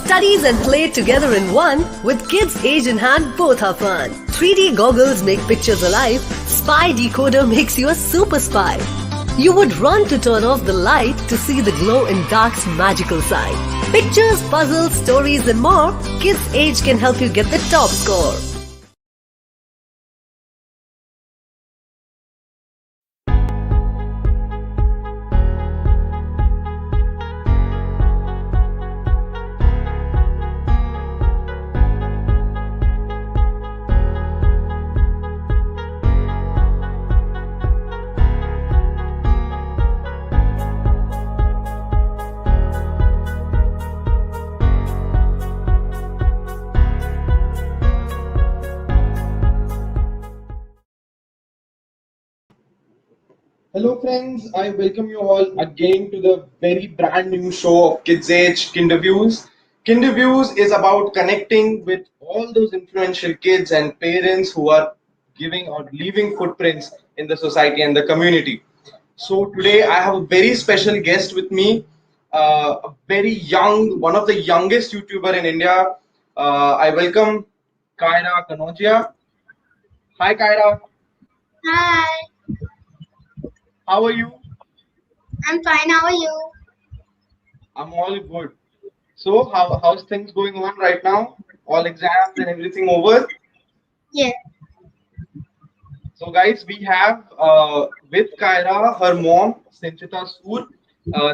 Studies and play together in one, with kids age in hand both are fun. 3D goggles make pictures alive, Spy Decoder makes you a super spy. You would run to turn off the light to see the glow in dark's magical side. Pictures, puzzles, stories and more, kids age can help you get the top score. Hello friends, I welcome you all again to the very brand new show of Kids Age Kinderviews. Kinderviews is about connecting with all those influential kids and parents who are giving or leaving footprints in the society and the community. So today I have a very special guest with me, a very young, one of the youngest YouTuber in India. I welcome Kyra Kanogia. Hi Kyra, Hi, how are you? I'm fine. How are you? I'm all good. So, how's things going on right now? All exams and everything over? Yeah. So, guys, we have with Kyra her mom, Sinchita Sood.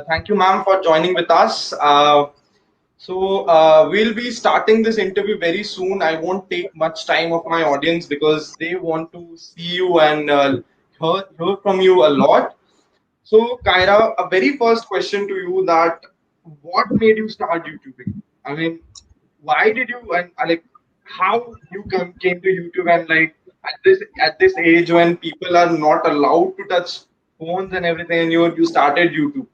Thank you, ma'am, for joining with us. We'll be starting this interview very soon. I won't take much time of my audience because they want to see you and hear from you a lot. So, Kyra, a very first question to you that what made you start YouTubing? I mean, why did you and like how you came to YouTube and like at this age when people are not allowed to touch phones and everything and you started YouTube.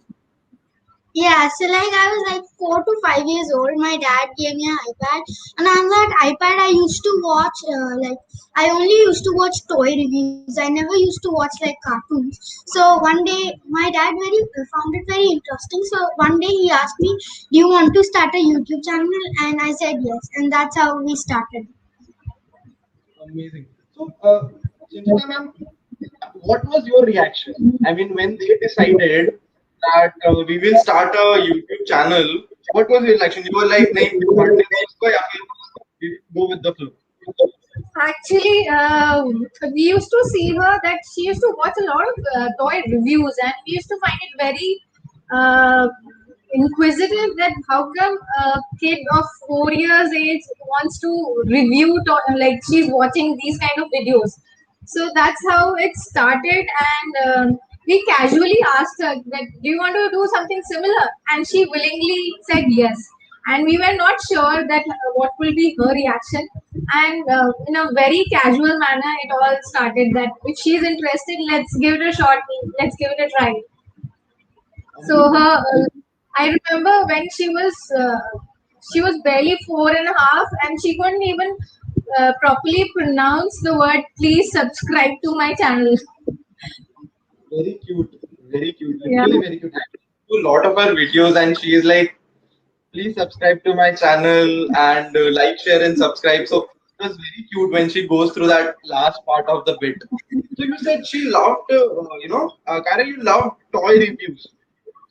Yeah, so like I was like 4 to 5 years old. My dad gave me an iPad, and on that iPad, I used to watch I only used to watch toy reviews. I never used to watch like cartoons. So one day, my dad very found it very interesting. So one day he asked me, "Do you want to start a YouTube channel?" And I said yes, and that's how we started. Amazing. So, Sinchita ma'am, what was your reaction? I mean, when they decided that we will start a YouTube channel, what was your reaction? You were like, "नहीं, पढ़ने दो इसको या फिर go with the flow." Actually, we used to see her that she used to watch a lot of toy reviews, and we used to find it very uh, inquisitive that how come a kid of 4 years age wants to review like she's watching these kind of videos. So that's how it started, and we casually asked her that, "Do you want to do something similar?" And she willingly said yes. And we were not sure that what will be her reaction, and in a very casual manner it all started that if she's interested, let's give it a shot, let's give it a try. So her I remember when she was barely 4.5, and she couldn't even properly pronounce the word "please subscribe to my channel." Very cute, very cute, Yeah. literally very cute. I do a lot of her videos, and she is like, "Please subscribe to my channel and like, share, and subscribe." So it was very cute when she goes through that last part of the bit. So you said she loved, Kara, you loved toy reviews.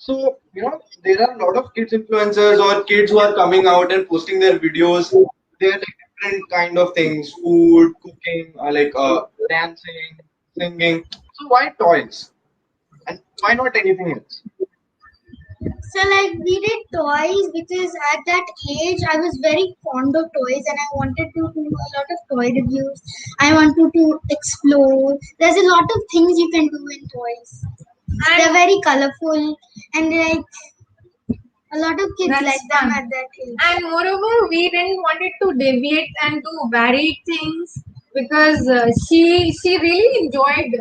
So there are a lot of kids influencers or kids who are coming out and posting their videos. They're like different kind of things: food, cooking, dancing, singing. So why toys? And why not anything else? So like we did toys because at that age I was very fond of toys and I wanted to do a lot of toy reviews. I wanted to explore. There's a lot of things you can do in toys. They're very colorful and like a lot of kids That's like them fun. at that age. And moreover, we didn't want it to deviate and do varied things because she really enjoyed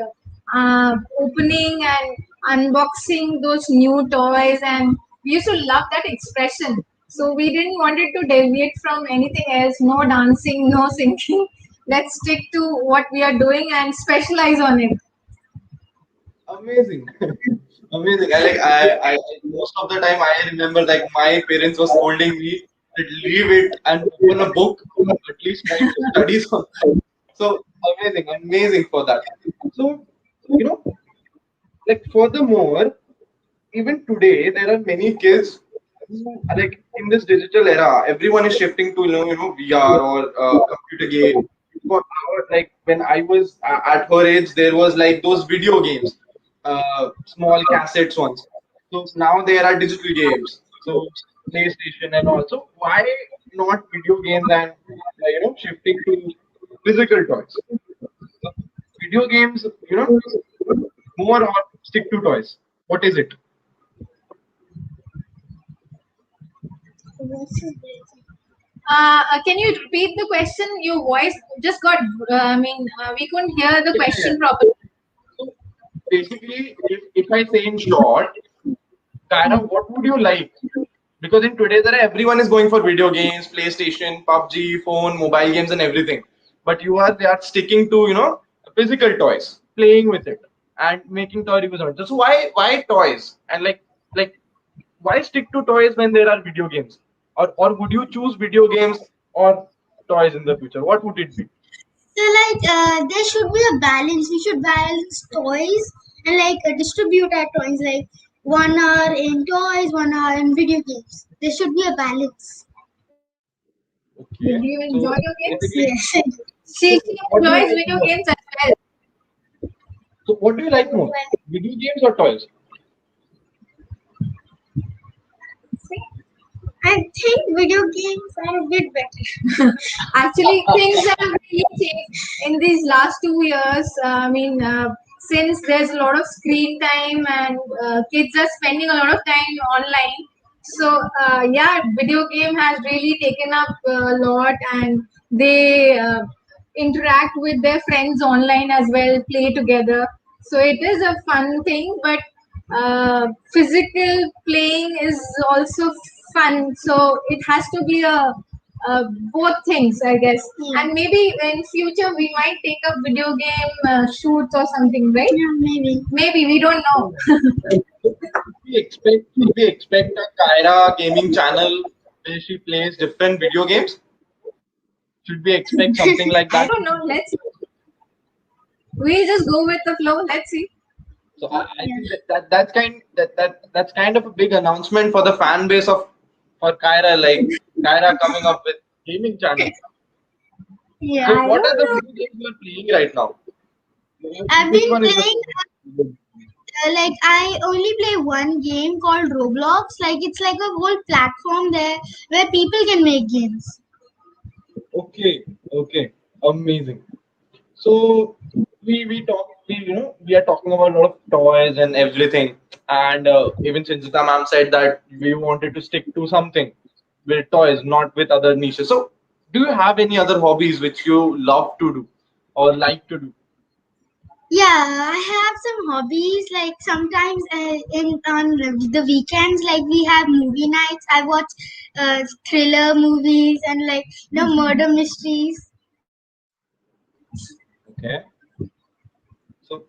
opening and unboxing those new toys, and we used to love that expression. So we didn't want it to deviate from anything else. No dancing, no singing. Let's stick to what we are doing and specialize on it. Amazing. Amazing. I most of the time I remember like my parents were scolding me leave it and open a book, at least try to study something. So amazing for that. So, you know, like furthermore, even today there are many kids who are like in this digital era. Everyone is shifting to VR or computer game. For our, like when I was at her age, there was like those video games, small cassettes ones. So now there are digital games. So PlayStation and also why not video games and shifting to physical toys. So video games, more or stick to toys. What is it? Can you repeat the question? Your voice just got. We couldn't hear the Yeah, yeah. question properly. So basically, if I say in short, Kyra, what would you like? Because in today's era, everyone is going for video games, PlayStation, PUBG, phone, mobile games, and everything. But they are sticking to physical toys, playing with it, and making toy reviews on it. So why toys? And like why stick to toys when there are video games? Or would you choose video games or toys in the future? What would it be? So there should be a balance. We should balance toys and distribute our toys, like 1 hour in toys, 1 hour in video games. There should be a balance. Did Okay. you enjoy So your games? basically, Yes. She what do you enjoys like video more? games as well. So what do you like more? Video games or toys? See? I think video games are a bit better. Actually, things have really changed in these last 2 years. Since there's a lot of screen time and kids are spending a lot of time online. So, yeah, video game has really taken up a lot, and they interact with their friends online as well, play together. So, it is a fun thing, but physical playing is also fun. So, it has to be both things, I guess. Yeah. And maybe in future we might take up video game shoots or something, right? Yeah, maybe. Maybe we don't know. Should we expect a Kyra gaming channel where she plays different video games? Should we expect something like I that? don't know. We'll just go with the flow. Let's see. So I think that's kind of a big announcement for the fan base of for Kyra, like Kyra coming up with gaming channel. Yeah. So I what are don't the know. video games you are playing right now? I've Which been one is playing the I only play one game called Roblox. Like it's like a whole platform there where people can make games. okay, amazing. So we are talking about a lot of toys and everything, and even Sinjita ma'am said that we wanted to stick to something with toys, not with other niches. So, do you have any other hobbies which you love to do or like to do? Yeah, I have some hobbies. Like sometimes in on the weekends, like we have movie nights. I watch thriller movies and murder mysteries. Okay, so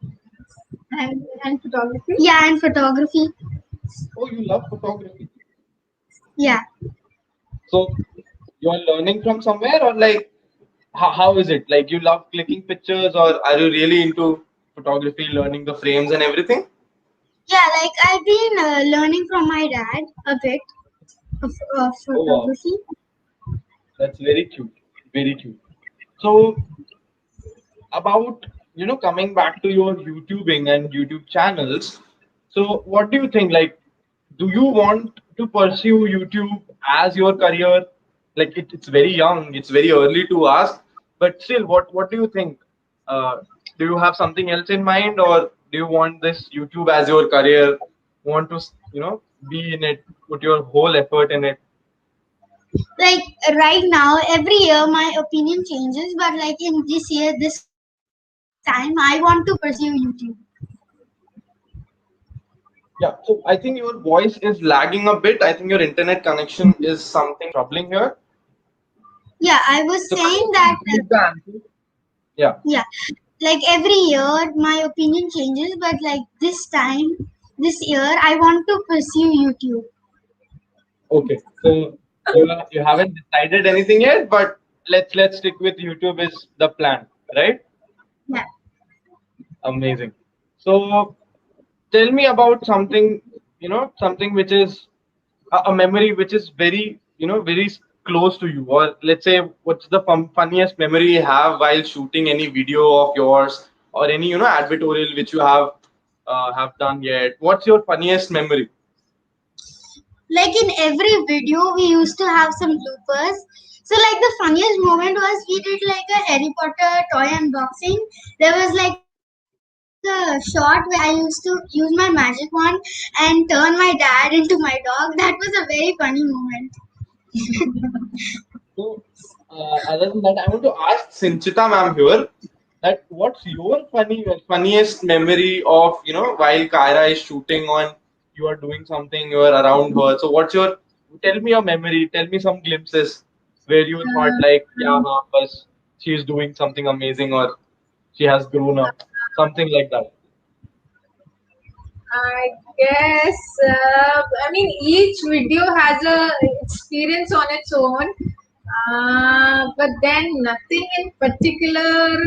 And photography. Yeah, and photography. oh, you love photography. Yeah. So you are learning from somewhere, or like how is it? Like you love clicking pictures, or are you really into photography, learning the frames and everything? Yeah, like I've been learning from my dad a bit of Oh wow, photography. that's very cute, very cute. So about coming back to your YouTubing and YouTube channels. So what do you think? Like, do you want to pursue YouTube as your career? Like it's very young, it's very early to ask, but still, what do you think? Uh, do you have something else in mind, or do you want this YouTube as your career? Want to be in it, put your whole effort in it? Like right now, every year my opinion changes, but like in this year, this time, I want to pursue YouTube. Yeah, so I think your voice is lagging a bit. I think your internet connection is something troubling here. Yeah, I was So can saying you that. repeat the answer? Yeah. Yeah, like every year my opinion changes, but like this year, I want to pursue YouTube. Okay. So You haven't decided anything yet, but let's stick with YouTube is the plan, right? Yeah. Amazing. So tell me about something, something which is a memory which is very, very close to you, or let's say, what's the funniest memory you have while shooting any video of yours, or any, advertorial which you have done yet? What's your funniest memory? Like in every video, we used to have some bloopers. So like the funniest moment was we did like a Harry Potter toy unboxing. There was like a shot where I used to use my magic wand and turn my dad into my dog. That was a very funny moment. So, other than that, I want to ask Sinchita ma'am here that what's your funniest memory of, while Kyra is shooting on, you are doing something, you are around her. So what's your, tell me your memory, tell me some glimpses where you thought like, yeah, bus, she's doing something amazing, or she has grown up, something like that. I guess, I mean, each video has a experience on its own, but then nothing in particular,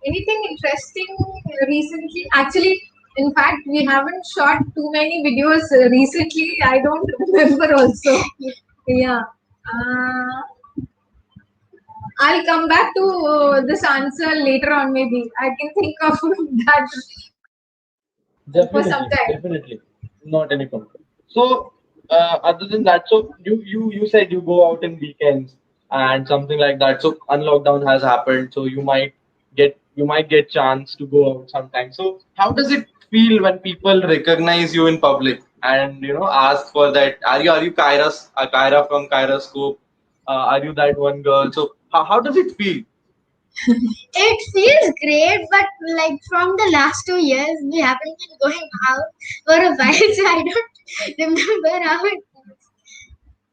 anything interesting recently. Actually, in fact, we haven't shot too many videos recently. I don't remember also. Yeah. I'll come back to this answer later on, maybe. I can think of that for some Definitely, time. definitely, not any problem. So, other than that, so you said you go out in weekends and something like that. So, unlockdown has happened, so you might get chance to go out sometime. So, how does it feel when people recognize you in public and ask for that? Are you Kyra from Kyrascope? Are you that one girl? So, how does it feel? It feels great, but like from the last 2 years, we haven't been going out for a while, so I don't remember how it was.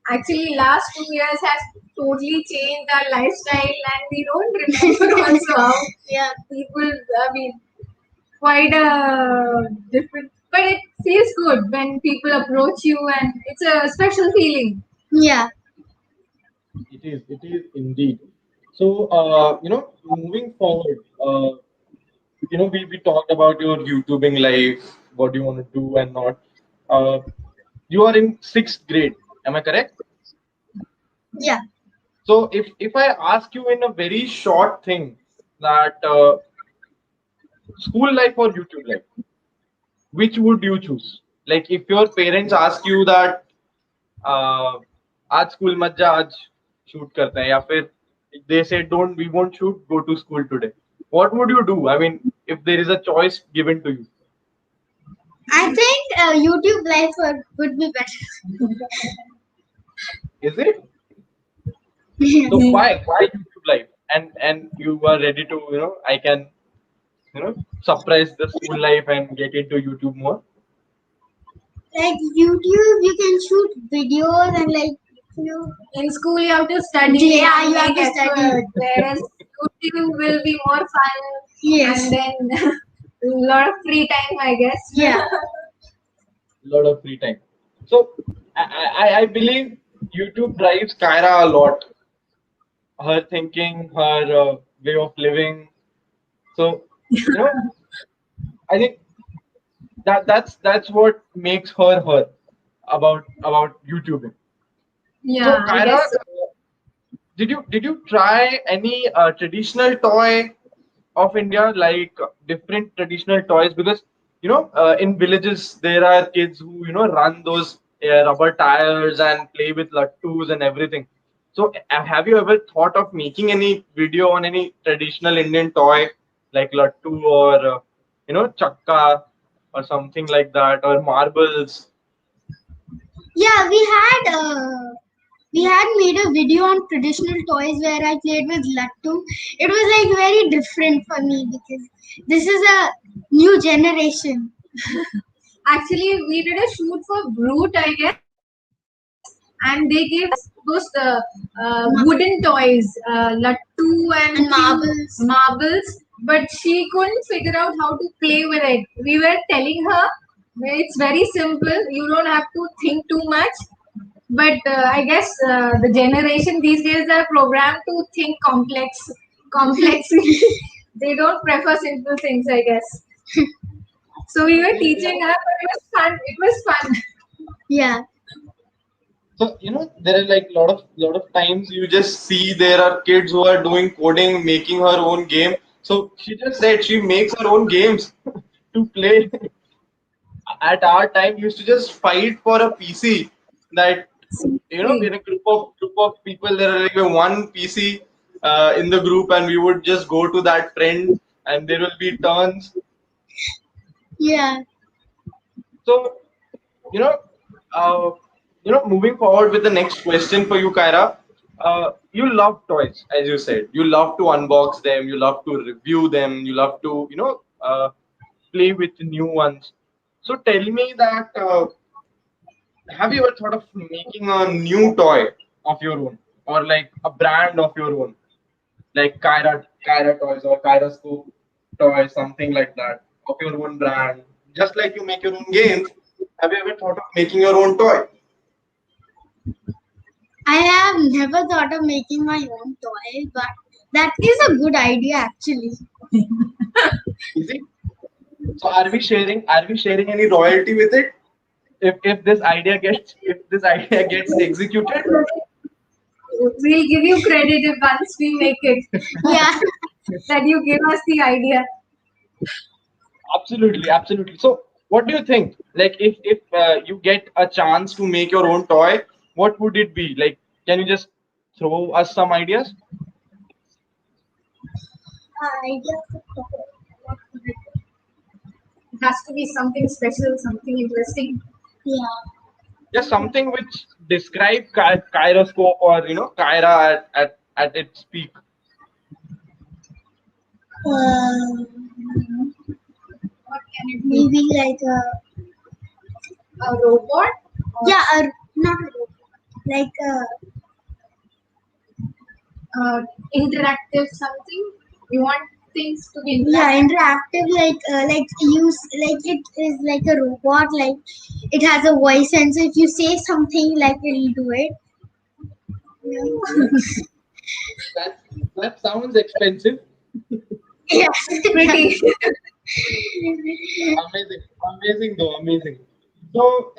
Actually, last 2 years has totally changed our lifestyle, and we don't remember also how Yeah. people. I mean, quite a different. But it feels good when people approach you, and it's a special feeling. Yeah. It is indeed. So, moving forward, we talked about your YouTubing life, what you want to do and not. Uh, you are in sixth grade, am I correct? Yeah. So, if I ask you in a very short thing that school life or YouTube life, which would you choose? Like, if your parents ask you that आज school मत जा आज shoot करते हैं या फिर they say don't we won't shoot go to school today, what would you do? I mean, if there is a choice given to you, I think YouTube life would be better. is it? Yeah. So why YouTube life, and you are ready to I can suppress the school life and get into YouTube more? Like YouTube, you can shoot videos and like you. In school, you have to study. Yeah, you have make to study. effort, whereas YouTube will be more fun, Yes. and then a lot of free time, I guess. Yeah. Lot of free time. So I believe YouTube drives Kyra a lot. Her thinking, her way of living. So I think that's what makes her about YouTubing. So Yeah, I Kyra, guess. did you try any traditional toy of India, like different traditional toys? Because in villages there are kids who run those rubber tires and play with lattus and everything. So have you ever thought of making any video on any traditional Indian toy like lattu, or chakka, or something like that, or marbles? Yeah, we had made a video on traditional toys where I played with Lattu. It was like very different for me because this is a new generation. Actually, we did a shoot for Brute, I guess, and they gave us those wooden toys, lattu and And few marbles. marbles. But she couldn't figure out how to play with it. We were telling her it's very simple. You don't have to think too much. But I guess the generation these days are programmed to think complexly. They don't prefer simple things, I guess. So we were teaching her, but it was fun. It was fun. Yeah. So there are like lot of times you just see there are kids who are doing coding, making her own game. So she just said she makes her own games to play. At our time, we used to just fight for a PC. That in a group of people, there are like one PC in the group, and we would just go to that friend, and there will be turns. Yeah. So you know, uh, moving forward with the next question for you, Kyra. You love toys, as you said. You love to unbox them. You love to review them. You love to, play with new ones. So tell me that. Have you ever thought of making a new toy of your own, or like a brand of your own, like Kyra toys or Kyrascope toys, something like that, of your own brand? Just like you make your own games, have you ever thought of making your own toy? I have never thought of making my own toy, but that is a good idea actually. Is it? So are we sharing? Are we sharing any royalty with it? If this idea gets executed? We'll give you credit if once we make it. Yeah. That you give us the idea. Absolutely, absolutely. So, what do you think? Like, if you get a chance to make your own toy, what would it be? Like, can you just throw us some ideas? Idea for toy. It has to be something special, something interesting. Yeah. Just something which describe Kyroscope or Kyra at its peak. Um, What can it be? maybe like A robot? yeah, not a robot. Like Interactive something? You want things to be yeah, interactive? interactive. Like use like it is like a robot. Like it has a voice, and so if you say something, like it'll do it. Okay, that that sounds expensive. Yes. Pretty. Amazing, amazing though, amazing. So,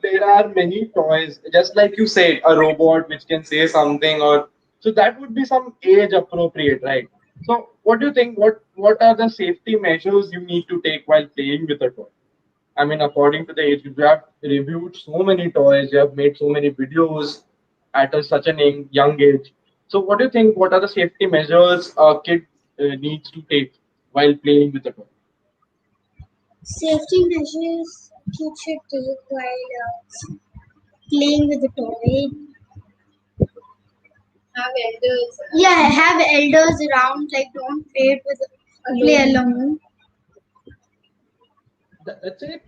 there are many toys, just like you said, a robot which can say something, or so that would be some age appropriate, right? So, what do you think? What are the safety measures you need to take while playing with a toy? I mean, according to the age, you have reviewed so many toys, you have made so many videos at such a young age. So, what do you think? What are the safety measures a kid needs to take while playing with a toy? Safety measures kids should take while playing with the toy. Have elders. Yeah, have elders around. Like don't play it with play alone. That's it.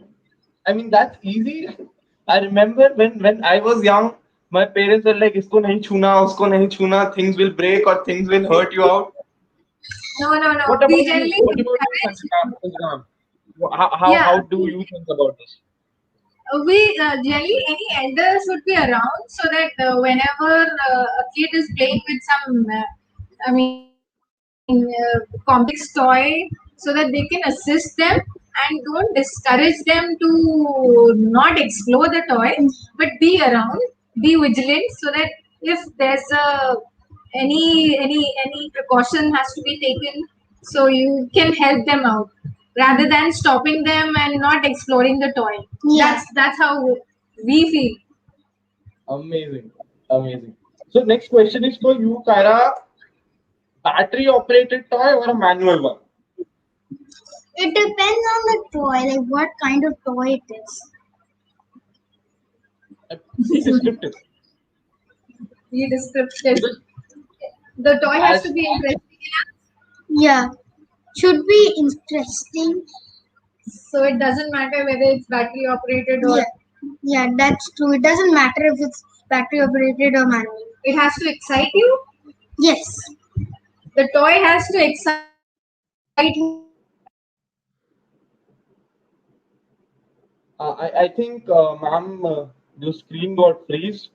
I mean, that's easy. I remember when I was young, my parents were like, "Isko nahi chuna, usko nahi chuna. Things will break or things will hurt you out." No. What We about you? generally What about you, encourage. Sanjana? How Yeah, do you think about this? we generally any elder should be around so that whenever a kid is playing with some, complex toy, so that they can assist them and don't discourage them to not explore the toy, but be around, be vigilant, so that if there's any precaution has to be taken, so you can help them out rather than stopping them and not exploring the toy. Yeah. That's how we feel. Amazing, amazing. So next question is for you, Kyra. Battery operated toy or a manual one? It depends on the toy, like what kind of toy it is. Be descriptive Be descriptive. because The toy has to as be interesting Yeah, should be interesting. so it doesn't matter whether it's battery operated or Yeah, yeah, that's true. It doesn't matter if it's battery operated or manual. it has to excite you. Yes. The toy has to excite you. I think, ma'am, Your screen got freeze.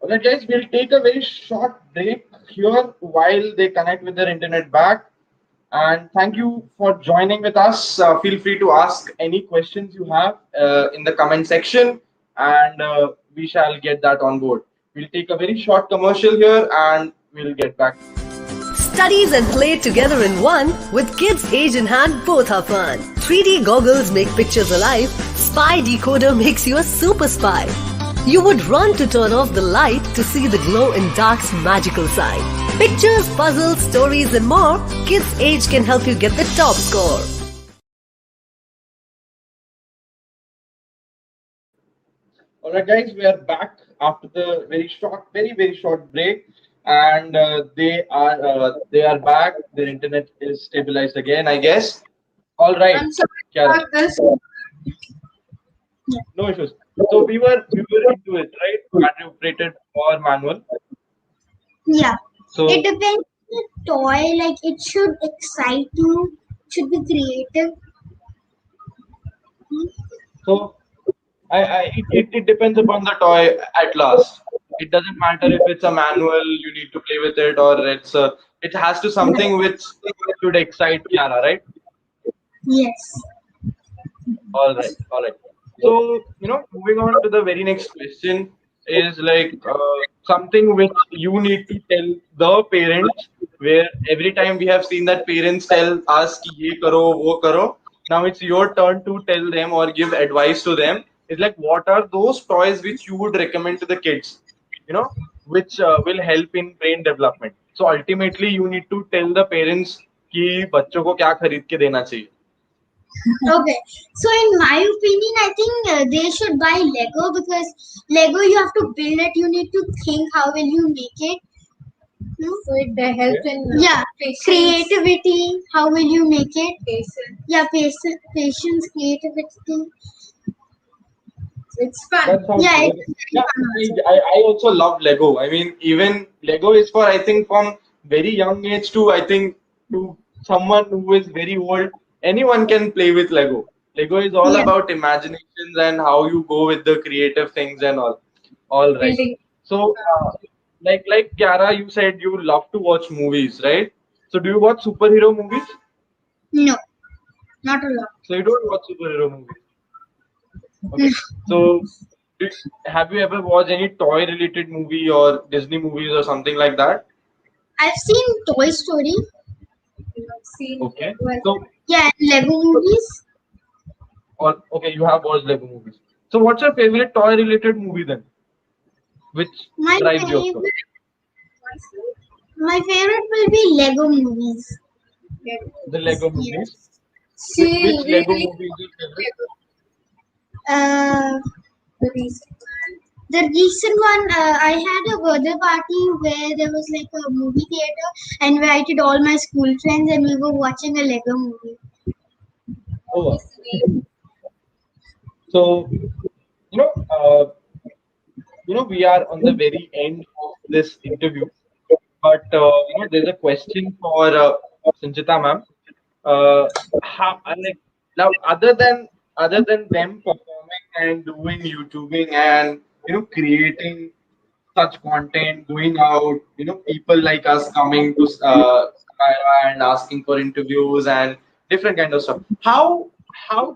Alright, guys, we'll take a very short break here while they connect with their internet back. And thank you for joining with us. Feel free to ask any questions you have in the comment section, and we shall get that on board. We'll take a very short commercial here and we'll get back. Studies and play together in one with kids age in hand both are fun. 3D goggles make pictures alive. Spy decoder makes you a super spy. You would run to turn off the light to see the glow in dark's magical side. Pictures, puzzles, stories and more, kids age can help you get the top score. Alright, guys, we are back after the very short break, and they are back. Their internet is stabilized again, I guess. All right, I'm sorry Kyra, about this. no issues. So we were into it, right? Battery operated or manual. Yeah. So It depends on the toy. Like it should excite you. Should be creative. so it depends upon the toy at last. It doesn't matter if it's a manual, you need to play with it, or it has to something which should excite Kiara, right? Yes. All right. So, moving on to the very next question is like something which you need to tell the parents, where every time we have seen that parents tell us ki ye karo, wo karo. Now it's your turn to tell them or give advice to them. It's like, what are those toys which you would recommend to the kids, which will help in brain development. So ultimately, you need to tell the parents कि बच्चों को क्या खरीद के देना चाहिए. Okay. So in my opinion, I think they should buy Lego because Lego you have to build it. You need to think how will you make it. So it helps in Yeah. patience. Creativity. How will you make it? Patience. Yeah. Patience. Creativity. It's fun. That sounds Yeah. good. It's Yeah, very fun also. I also love Lego. I mean, even Lego is for, I think, from very young age to, I think, to someone who is very old. Anyone can play with Lego. Lego is all Yeah. about imaginations and how you go with the creative things and all. All right. Building. So, like Kiara, you said you love to watch movies, right? So, do you watch superhero movies? No. Not a lot. So, you don't watch superhero movies. Okay. So, did, have you ever watched any toy related movie or Disney movies or something like that? I've seen Toy Story. You have seen Okay. well, So, Yeah. And Lego movies. or okay, you have watched Lego movies. So, what's your favorite toy related movie then? Which My drives you, of course? favorite. My favorite will be Lego movies. The Lego Yes. movies. she Which Lego really movie is your favorite? Uh, the reason. the recent one, I had a birthday party where there was like a movie theater. I invited all my school friends and we were watching a Lego movie. Oh, wow. So, you know, uh, we are on the very end of this interview, but there's a question for Sanjita ma'am. How like now, other than them performing and doing YouTubing and creating such content, going out, people like us coming to Kyra and asking for interviews and different kind of stuff. How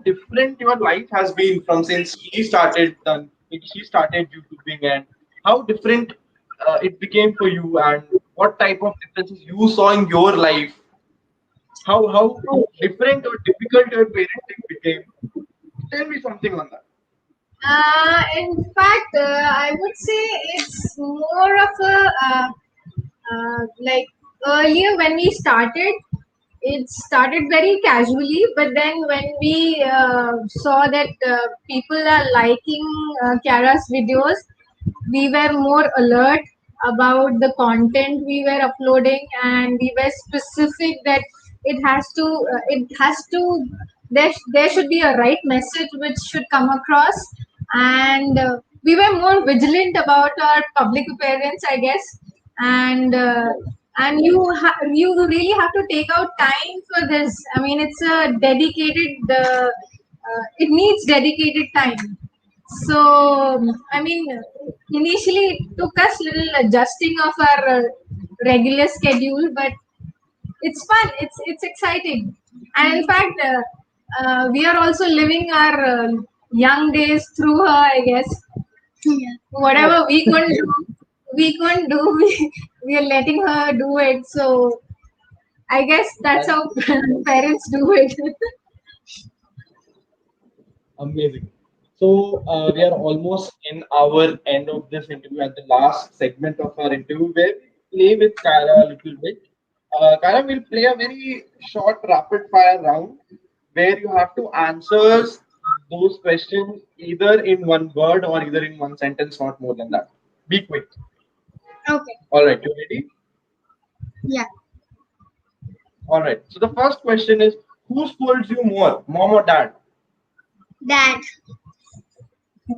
different your life has been from since she started YouTubing, and how different it became for you, and what type of differences you saw in your life, how different or difficult your parenting became. Tell me something on that. In fact, I would say it's more of a like earlier when we started, it started very casually, but then when we saw that people are liking Kyra's videos, we were more alert about the content we were uploading, and we were specific that it has to there should be a right message which should come across, and we were more vigilant about our public appearance, I guess. and you really have to take out time for this. I mean, it's a dedicated. It needs dedicated time. So I mean, initially it took us little adjusting of our regular schedule, but it's fun. It's exciting, and in fact, we are also living our young days through her, I guess. Yeah. Whatever we couldn't do, we are letting her do it. So I guess that's how parents do it. Amazing. So we are almost in our end of this interview at the last segment of our interview where we play with Kyra a little bit. Kyra will play a very short rapid fire round where you have to answer those questions either in one word or either in one sentence, not more than that. Be quick. Okay. All right, you ready? Yeah. All right. So the first question is, who scolds you more, mom or dad? Dad.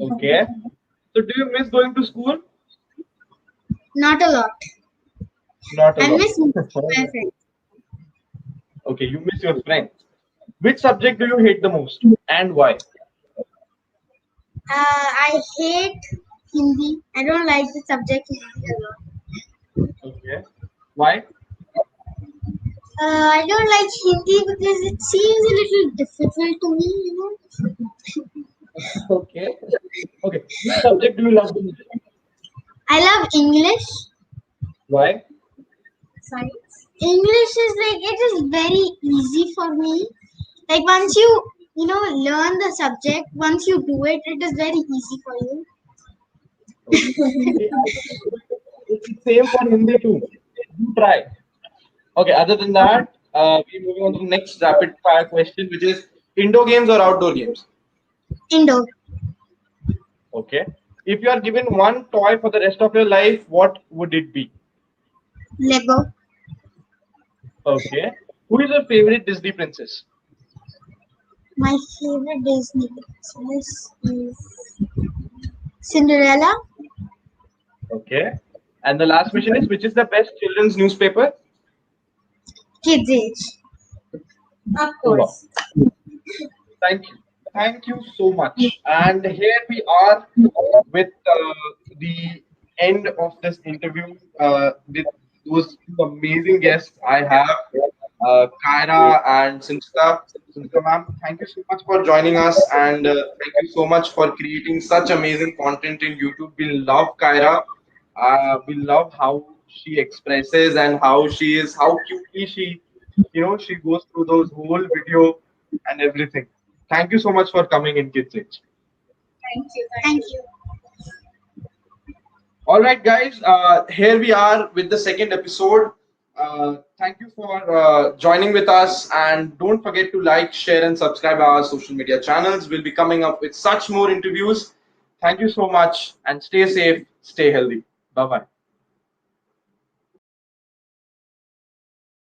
Okay. So do you miss going to school? Not a lot. Not a I lot. miss my friends. Okay, you miss your friends. Which subject do you hate the most and why? I hate Hindi. I don't like the subject Hindi a lot. Okay. Why? I don't like Hindi because it seems a little difficult to me, you know. Okay. Okay. Which subject do you love the most? I love English. Why? Science. English is like, it is very easy for me. Like once you know learn the subject, once you do it, it is very easy for you. It's same for Hindi too. You try. Okay. Other than that, we're moving on to the next rapid fire question, which is indoor games or outdoor games. Indoor. Okay. If you are given one toy for the rest of your life, what would it be? Lego. Okay. Who is your favorite Disney princess? My favorite Disney princess is Cinderella. Okay. And the last question is, which is the best children's newspaper? Kids Age. Of Oh, wow. course. Thank you. Thank you so much. And here we are with the end of this interview with those two amazing guests I have, Kyra and Sinchita. Sinchita ma'am, thank you so much for joining us and thank you so much for creating such amazing content in YouTube. We love Kyra. We love how she expresses and how she is, how cutely she, she goes through those whole video and everything. Thank you so much for coming in, Kids Age. Thank you. Thank you. All right, guys, here we are with the second episode. Thank you for joining with us, and don't forget to like, share, and subscribe our social media channels. We'll be coming up with such more interviews. Thank you so much, and stay safe, stay healthy. Bye bye.